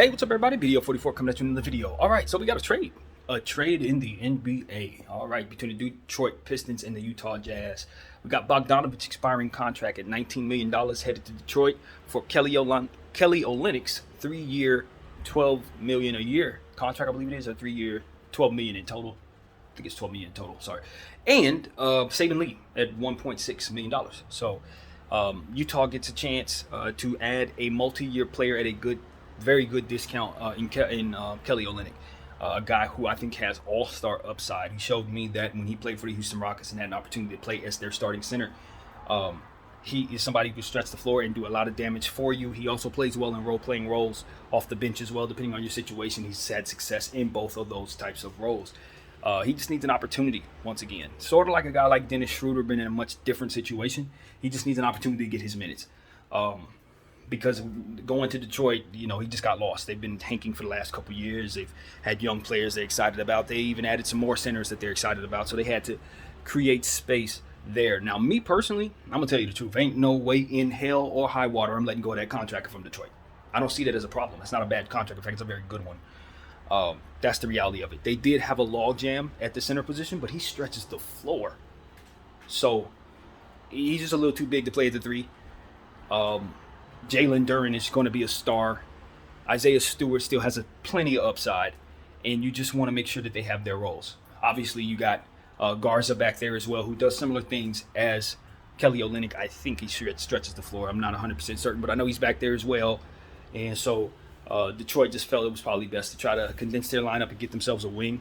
Hey, what's up, everybody? Video 44 coming at you in the video. All right, so we got a trade in the NBA. All right, between the Detroit Pistons and the Utah Jazz. We got Bogdanovich expiring contract at $19 million headed to Detroit for Kelly Olynyk's 3-year, $12 million a year contract. I believe it is a 3-year, $12 million in total. I think it's $12 million in total. Sorry, and Saben Lee at $1.6 million. So Utah gets a chance to add a multi-year player at a very good discount in Kelly Olynyk, a guy who I think has all-star upside. He showed me that when he played for the Houston Rockets and had an opportunity to play as their starting center. He is somebody who can stretch the floor and do a lot of damage for you. He also plays well in role-playing roles off the bench as well, depending on your situation. He's had success in both of those types of roles. He just needs an opportunity once again. Sort of like a guy like Dennis Schroeder, been in a much different situation. He just needs an opportunity to get his minutes. Because going to Detroit, he just got lost. They've been tanking for the last couple years. They've had young players they're excited about. They even added some more centers that they're excited about. So they had to create space there. Now, me personally, I'm going to tell you the truth. Ain't no way in hell or high water I'm letting go of that contract from Detroit. I don't see that as a problem. It's not a bad contract. In fact, it's a very good one. That's the reality of it. They did have a log jam at the center position, but he stretches the floor. So he's just a little too big to play at the three. Jalen Duren is going to be a star. Isaiah Stewart still has plenty of upside, and you just want to make sure that they have their roles. Obviously, you got Garza back there as well, who does similar things as Kelly Olynyk. I think he stretches the floor. I'm not 100% certain, but I know he's back there as well. And so Detroit just felt it was probably best to try to condense their lineup and get themselves a wing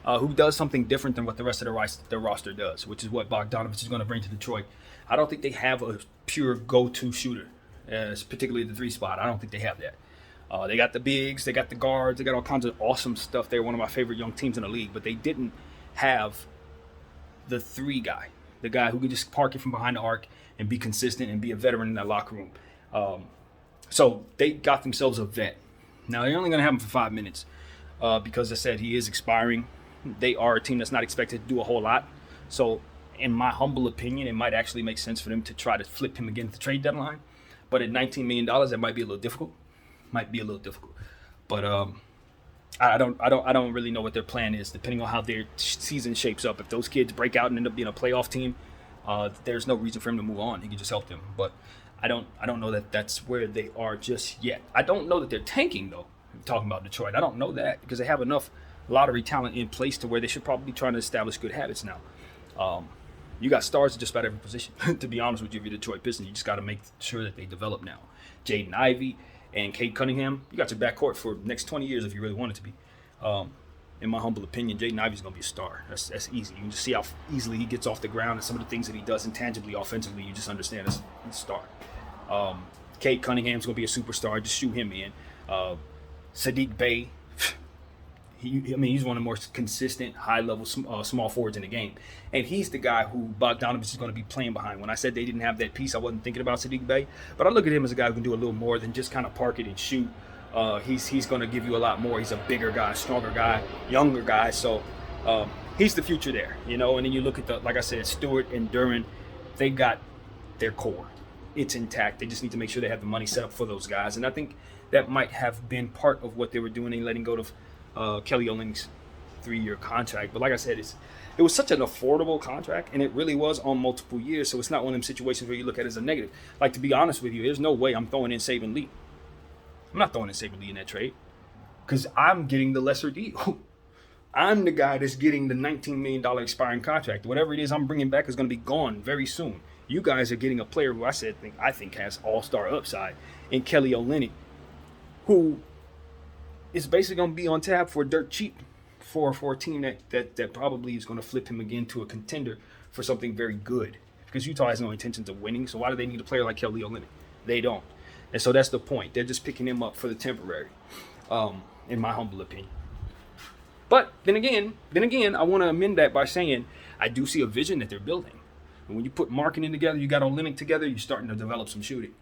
who does something different than what the rest of their roster does, which is what Bogdanovich is going to bring to Detroit. I don't think they have a pure go-to shooter. Particularly the three spot. I don't think they have that. They got the bigs, they got the guards, they got all kinds of awesome stuff. They're one of my favorite young teams in the league, but they didn't have the three guy, the guy who could just park it from behind the arc and be consistent and be a veteran in that locker room. So they got themselves a vet. Now they're only going to have him for 5 minutes because I said he is expiring. They are a team that's not expected to do a whole lot. So in my humble opinion, it might actually make sense for them to try to flip him again at the trade deadline. But at $19 million, that might be a little difficult. But I don't really know what their plan is, depending on how their season shapes up. If those kids break out and end up being a playoff team, there's no reason for him to move on. He can just help them. But I don't know that that's where they are just yet. I don't know that they're tanking though. I'm talking about Detroit, I don't know that because they have enough lottery talent in place to where they should probably be trying to establish good habits now. You got stars at just about every position. To be honest with you, if you're Detroit Pistons, you just got to make sure that they develop now. Jaden Ivey and Cade Cunningham, you got your backcourt for the next 20 years if you really want it to be. In my humble opinion, Jaden Ivey's going to be a star. That's easy. You can just see how easily he gets off the ground and some of the things that he does intangibly, offensively. You just understand he's a star. Cade Cunningham's going to be a superstar. Just shoot him in. Sadiq Bey. He's one of the more consistent, high-level small forwards in the game. And he's the guy who Bogdanovich is going to be playing behind. When I said they didn't have that piece, I wasn't thinking about Sadiq Bey. But I look at him as a guy who can do a little more than just kind of park it and shoot. He's going to give you a lot more. He's a bigger guy, stronger guy, younger guy. So he's the future there, And then you look at like I said, Stewart and Duren, they got their core. It's intact. They just need to make sure they have the money set up for those guys. And I think that might have been part of what they were doing in letting go of Kelly Olynyk's 3-year contract. But like I said, it was such an affordable contract, and it really was on multiple years, so it's not one of them situations where you look at it as a negative. Like, to be honest with you, there's no way I'm throwing in Saben Lee. I'm not throwing in Saben Lee in that trade because I'm getting the lesser deal. I'm the guy that's getting the $19 million expiring contract. Whatever it is I'm bringing back is going to be gone very soon. You guys are getting a player who I think has all-star upside in Kelly Olynyk, who is basically going to be on tap for dirt cheap for a team that probably is going to flip him again to a contender for something very good. Because Utah has no intentions of winning, so why do they need a player like Kelly Olynyk? They don't. And so that's the point. They're just picking him up for the temporary, in my humble opinion. But then again, I want to amend that by saying I do see a vision that they're building. And when you put marketing together, you got Olynyk together, you're starting to develop some shooting.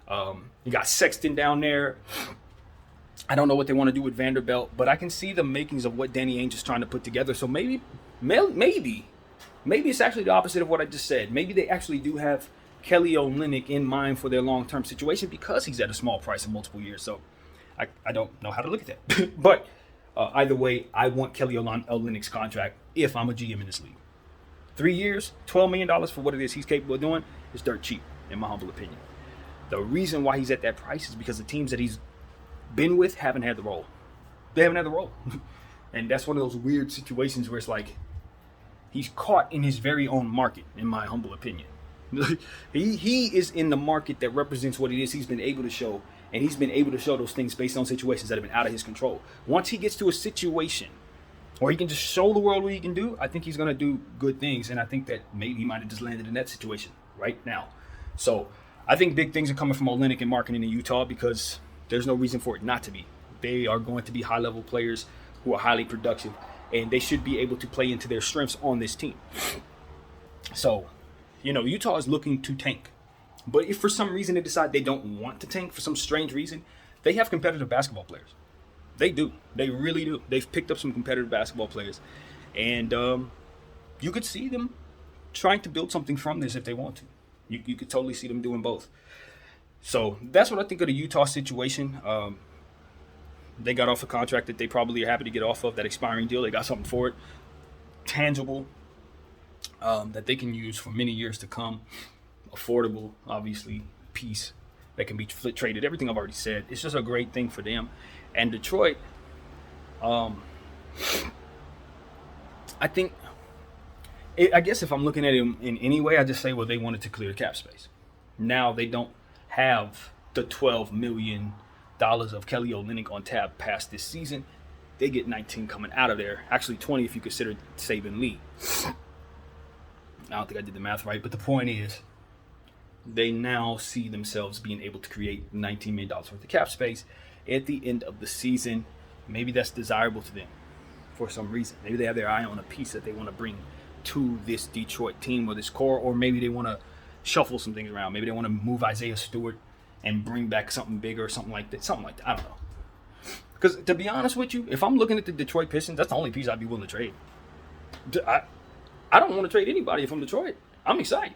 You got Sexton down there. I don't know what they want to do with Vanderbilt, but I can see the makings of what Danny Ainge is trying to put together. So maybe it's actually the opposite of what I just said. Maybe they actually do have Kelly Olynyk in mind for their long-term situation because he's at a small price in multiple years. So I don't know how to look at that. But either way, I want Kelly Olynyk's contract if I'm a GM in this league. 3 years, $12 million for what it is he's capable of doing is dirt cheap, in my humble opinion. The reason why he's at that price is because the teams that he's been with haven't had the role. They haven't had the role. And that's one of those weird situations where it's like he's caught in his very own market, in my humble opinion. he is in the market that represents what it is he's been able to show, and he's been able to show those things based on situations that have been out of his control. Once he gets to a situation or he can just show the world what he can do, I think he's going to do good things, and I think that maybe he might have just landed in that situation right now. So I think big things are coming from Olynyk and marketing in Utah because there's no reason for it not to be. They are going to be high-level players who are highly productive, and they should be able to play into their strengths on this team. So, Utah is looking to tank. But if for some reason they decide they don't want to tank, for some strange reason, they have competitive basketball players. They do. They really do. They've picked up some competitive basketball players. And you could see them trying to build something from this if they want to. You could totally see them doing both. So that's what I think of the Utah situation. They got off a contract that they probably are happy to get off of, that expiring deal. They got something for it, tangible, that they can use for many years to come. Affordable, obviously, piece that can be traded. Everything I've already said. It's just a great thing for them. And Detroit, I think, I guess if I'm looking at him in any way, I just say, well, they wanted to clear the cap space. Now they don't have the $12 million of Kelly Olynyk on tap past this season. They get 19 coming out of there. Actually 20 if you consider Saben Lee. I don't think I did the math right, but the point is they now see themselves being able to create $19 million worth of cap space at the end of the season. Maybe that's desirable to them for some reason. Maybe they have their eye on a piece that they want to bring to this Detroit team or this core, or maybe they want to shuffle some things around. Maybe they want to move Isaiah Stewart and bring back something bigger or something like that. I don't know. Because to be honest with you, if I'm looking at the Detroit Pistons, that's the only piece I'd be willing to trade. I don't want to trade anybody if I'm Detroit. I'm excited.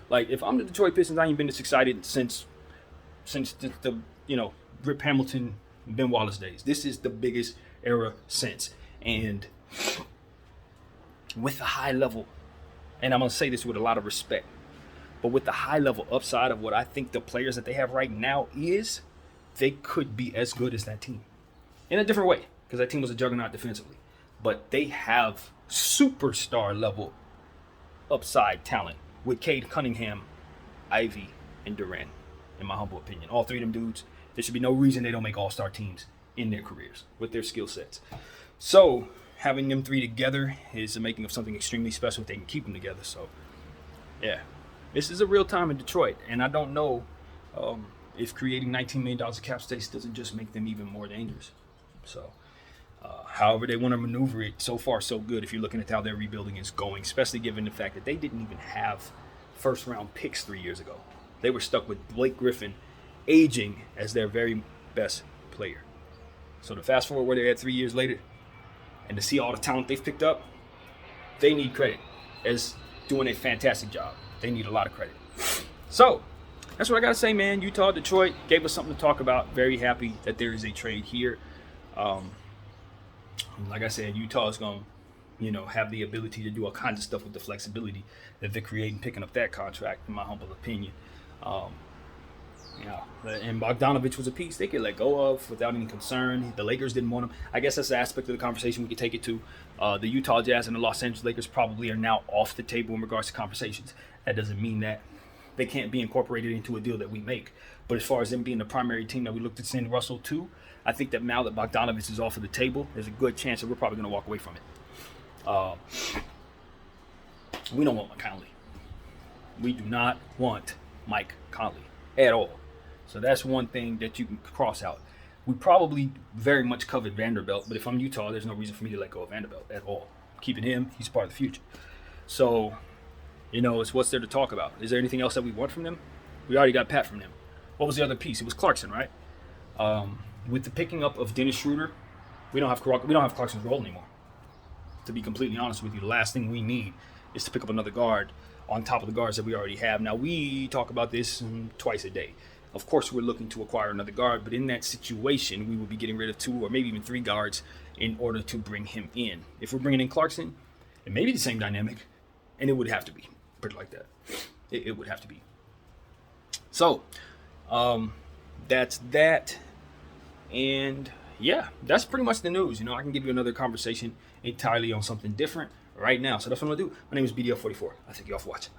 Like, if I'm the Detroit Pistons, I ain't been this excited since the Rip Hamilton, Ben Wallace days. This is the biggest era since. And with the high level, and I'm going to say this with a lot of respect, but with the high level upside of what I think the players that they have right now is, they could be as good as that team. In a different way, because that team was a juggernaut defensively. But they have superstar level upside talent with Cade Cunningham, Ivy, and Durant, in my humble opinion. All three of them dudes, there should be no reason they don't make all-star teams in their careers with their skill sets. So having them three together is the making of something extremely special if they can keep them together. So, yeah. This is a real time in Detroit, and I don't know if creating $19 million of cap space doesn't just make them even more dangerous. So, however they want to maneuver it, so far so good if you're looking at how their rebuilding is going, especially given the fact that they didn't even have first-round picks 3 years ago. They were stuck with Blake Griffin aging as their very best player. So to fast forward where they're at 3 years later, and to see all the talent they've picked up, they need credit as doing a fantastic job. They need a lot of credit. So, that's what I got to say, man. Utah, Detroit gave us something to talk about. Very happy that there is a trade here. Like I said, Utah is going to, have the ability to do all kinds of stuff with the flexibility that they're creating, picking up that contract, in my humble opinion. And Bogdanovich was a piece they could let go of without any concern. The Lakers didn't want him. I guess that's the aspect of the conversation we could take it to. The Utah Jazz and the Los Angeles Lakers probably are now off the table in regards to conversations. That doesn't mean that they can't be incorporated into a deal that we make. But as far as them being the primary team that we looked at sending Russell to, I think that now that Bogdanovich is off of the table, there's a good chance that we're probably going to walk away from it. We don't want Mike Conley. We do not want Mike Conley at all. So that's one thing that you can cross out. We probably very much covered Vanderbilt, but if I'm Utah, there's no reason for me to let go of Vanderbilt at all. Keeping him, he's part of the future. So, it's what's there to talk about. Is there anything else that we want from them? We already got Pat from them. What was the other piece? It was Clarkson, right? With the picking up of Dennis Schroeder, we don't have Clarkson's role anymore. To be completely honest with you, the last thing we need is to pick up another guard on top of the guards that we already have. Now, we talk about this twice a day. of course we're looking to acquire another guard, but in that situation, we would be getting rid of 2 or maybe even 3 guards in order to bring him in. If we're bringing in Clarkson, it may be the same dynamic, and it would have to be, put it like that. It would have to be. So, that's that. And yeah, that's pretty much the news. I can give you another conversation entirely on something different right now. So that's what I'm going to do. My name is BDL44. I thank you all for watching.